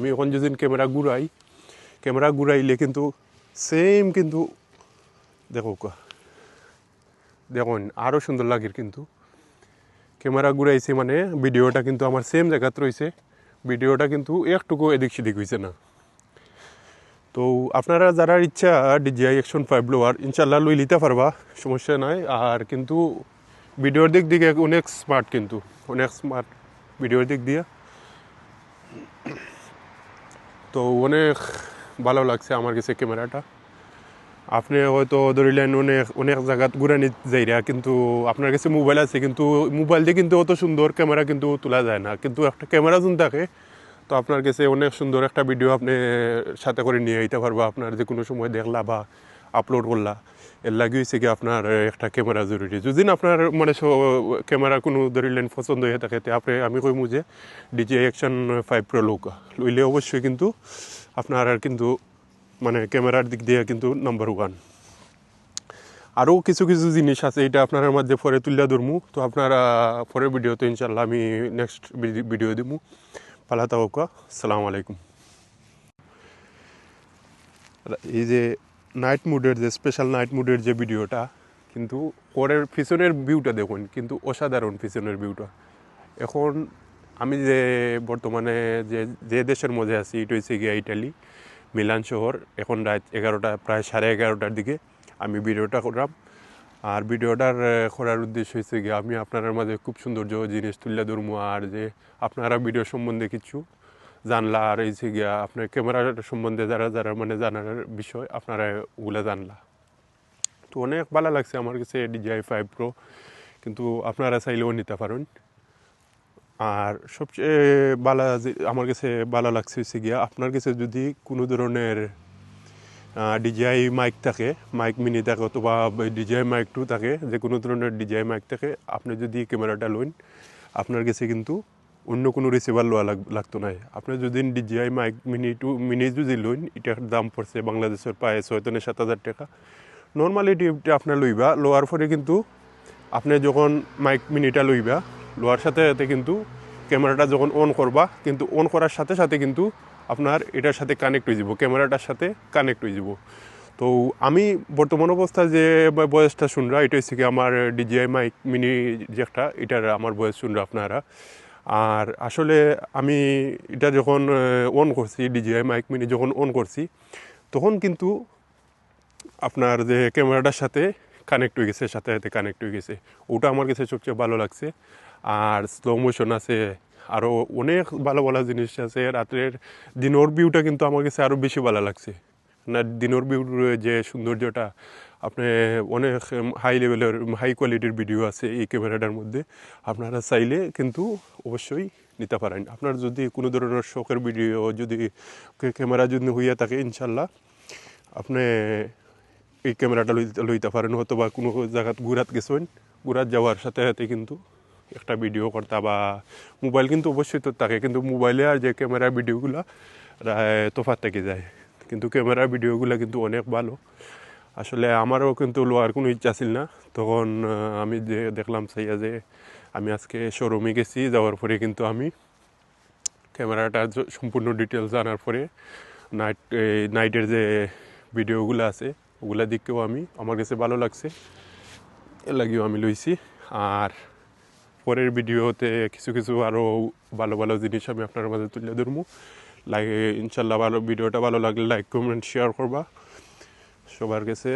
আমি এখন যেদিন ক্যামেরা ঘুরাইলে কিন্তু সেম কিন্তু দেখুন আরও সুন্দর লাগে কিন্তু ক্যামেরা ঘুরাইছে মানে ভিডিওটা কিন্তু আমার সেম জায়গাত রয়েছে, ভিডিওটা কিন্তু একটুকু এদিক সেদিক হয়েছে না। তো আপনারা যারা ইচ্ছা DJI Action 5 লোয়ার ইনশাল্লাহ লই নিতে পারবা, সমস্যা নাই। আর কিন্তু ভিডিওর দিক দিকে অনেক স্মার্ট, কিন্তু অনেক স্মার্ট ভিডিওর দিক দিয়ে। তো অনেক ভালো লাগছে আমার কাছে ক্যামেরাটা। আপনি হয়তো ধরিলেন অনেক জায়গাত ঘুরানি যাইরা, কিন্তু আপনার কাছে মোবাইল আছে, কিন্তু মোবাইল দিয়ে কিন্তু অত সুন্দর ক্যামেরা কিন্তু তোলা যায় না। কিন্তু একটা ক্যামেরা যদি থাকে তো আপনার কাছে অনেক সুন্দর একটা ভিডিও আপনি সাথে করে নিয়ে যেতে পারবা, আপনার যে কোনো সময় দেখলা বা আপলোড করলা। এর লাগে হয়েছে কি আপনার একটা ক্যামেরা জরুরি। যদি আপনার মানে ক্যামেরা কোনো ধরিলেন পছন্দ হয়ে থাকে, আমি কইমু যে DJI Action 5 Pro লইলে অবশ্যই কিন্তু আপনার কিন্তু মানে ক্যামেরার দিক দিয়ে কিন্তু নাম্বার 1। আরও কিছু কিছু জিনিস আছে, এটা আপনার মধ্যে পরে তুলে ধরমু। তো আপনারা পরের ভিডিওতে ইনশাল্লাহ আমি নেক্সট ভিডিও দিমু। পালা তাওকা, আসসালামু আলাইকুম। এই যে নাইট মুডের যে স্পেশাল নাইট মুডের যে ভিডিওটা, কিন্তু পরের পিছনের ভিউটা দেখুন, কিন্তু অসাধারণ পিছনের ভিউটা। এখন আমি যে বর্তমানে যে দেশের মধ্যে আছি, এটা হচ্ছে গিয়া ইটালি, মিলান শহর। এখন রাত 11টা, প্রায় 11:30টার দিকে আমি ভিডিওটা করলাম। আর ভিডিওটার করার উদ্দেশ্য হচ্ছে গিয়ে আমি আপনার মাঝে খুব সৌন্দর্য জিনিস তুলে ধরবো, আর যে আপনারা ভিডিও সম্বন্ধে কিছু জানলা, আর এই যে গিয়া আপনার ক্যামেরার সম্বন্ধে যারা মানে জানার বিষয় আপনারা ওগুলো জানলা। তো অনেক ভালো লাগছে আমার কাছে DJI 5 Pro, কিন্তু আপনারা চাইলেও নিতে পারেন। আর সবচেয়ে আমার কাছে ভালো লাগছে হচ্ছে গিয়া আপনার কাছে যদি কোনো ধরনের DJI মাইক থাকে, মাইক মিনি থাকে, অথবা DJI মাইক 2 থাকে, যে কোনো ধরনের DJI মাইক থাকে, আপনি যদি ক্যামেরাটা লইন আপনার কাছে কিন্তু অন্য কোনো রিসিভার লওয়া লাগতো না। আপনি যদি DJI মাইক মিনি যদি লইন, এটার দাম পড়ছে বাংলাদেশের প্রায় 6,000-7,000 টাকা। নর্মালি এটা আপনার লোয়ার পরে কিন্তু আপনি যখন মাইক মিনিটা লোয়ার সাথে সাথে কিন্তু ক্যামেরাটা যখন অন করবা, কিন্তু অন করার সাথে সাথে কিন্তু আপনার এটার সাথে কানেক্ট হয়ে যাব, ক্যামেরাটার সাথে কানেক্ট হয়ে যাব। তো আমি বর্তমান অবস্থা যে বয়সটা শুনরা, এটা হচ্ছে কি আমার DJI মাইক মিনি যেটা, এটার আমার বয়স শুনরা আপনারা। আর আসলে আমি এটা যখন অন করছি, DJI মাইক মিনি যখন অন করছি, তখন কিন্তু আপনার যে ক্যামেরাটার সাথে কানেক্ট হয়ে গেছে, সাথে সাথে কানেক্ট হয়ে গেছে। ওটা আমার কাছে সবচেয়ে ভালো লাগছে। আর স্লো মোশন আছে, আরও অনেক ভালো ভালো জিনিস আছে। দিনের ভিউটা কিন্তু আমার কাছে আরও বেশি ভালো লাগছে না। দিনের ভিউর যে সৌন্দর্যটা, আপনি অনেক হাই লেভেলের হাই কোয়ালিটির ভিডিও আছে এই ক্যামেরাটার মধ্যে। আপনারা চাইলে কিন্তু অবশ্যই নিতে পারেন। আপনার যদি কোনো ধরনের শখের ভিডিও যদি ক্যামেরা যদি হইয়া থাকে, ইনশাল্লাহ আপনি এই ক্যামেরাটা লইতে পারেন। হয়তো বা কোনো জায়গাত ঘুরাত গেছেন, ঘুরাত যাওয়ার সাথে সাথে কিন্তু একটা ভিডিও করতে, বা মোবাইল কিন্তু অবশ্যই তো থাকে, কিন্তু মোবাইলে আর যে ক্যামেরার ভিডিওগুলো তোফাত থেকে যায়। কিন্তু ক্যামেরার ভিডিওগুলো কিন্তু অনেক ভালো। আসলে আমারও কিন্তু লোয়ার কোনো ইচ্ছা ছিল না, তখন আমি যে দেখলাম চাইয়া যে আমি আজকে শোরুমে গেছি, যাওয়ার পরে কিন্তু আমি ক্যামেরাটার সম্পূর্ণ ডিটেলস জানার পরে নাইটের যে ভিডিওগুলো আছে ওগুলা দিকেও আমার কাছে ভালো লাগছে, এর লাগেও আমি লইছি। আর পরের ভিডিওতে কিছু কিছু আরও ভালো ভালো জিনিস আমি আপনার মাঝে তুলে ধরবো। ইনশাল্লাহ ভিডিওটা ভালো লাগলে লাইক, কমেন্ট, শেয়ার করবা সবার কাছে।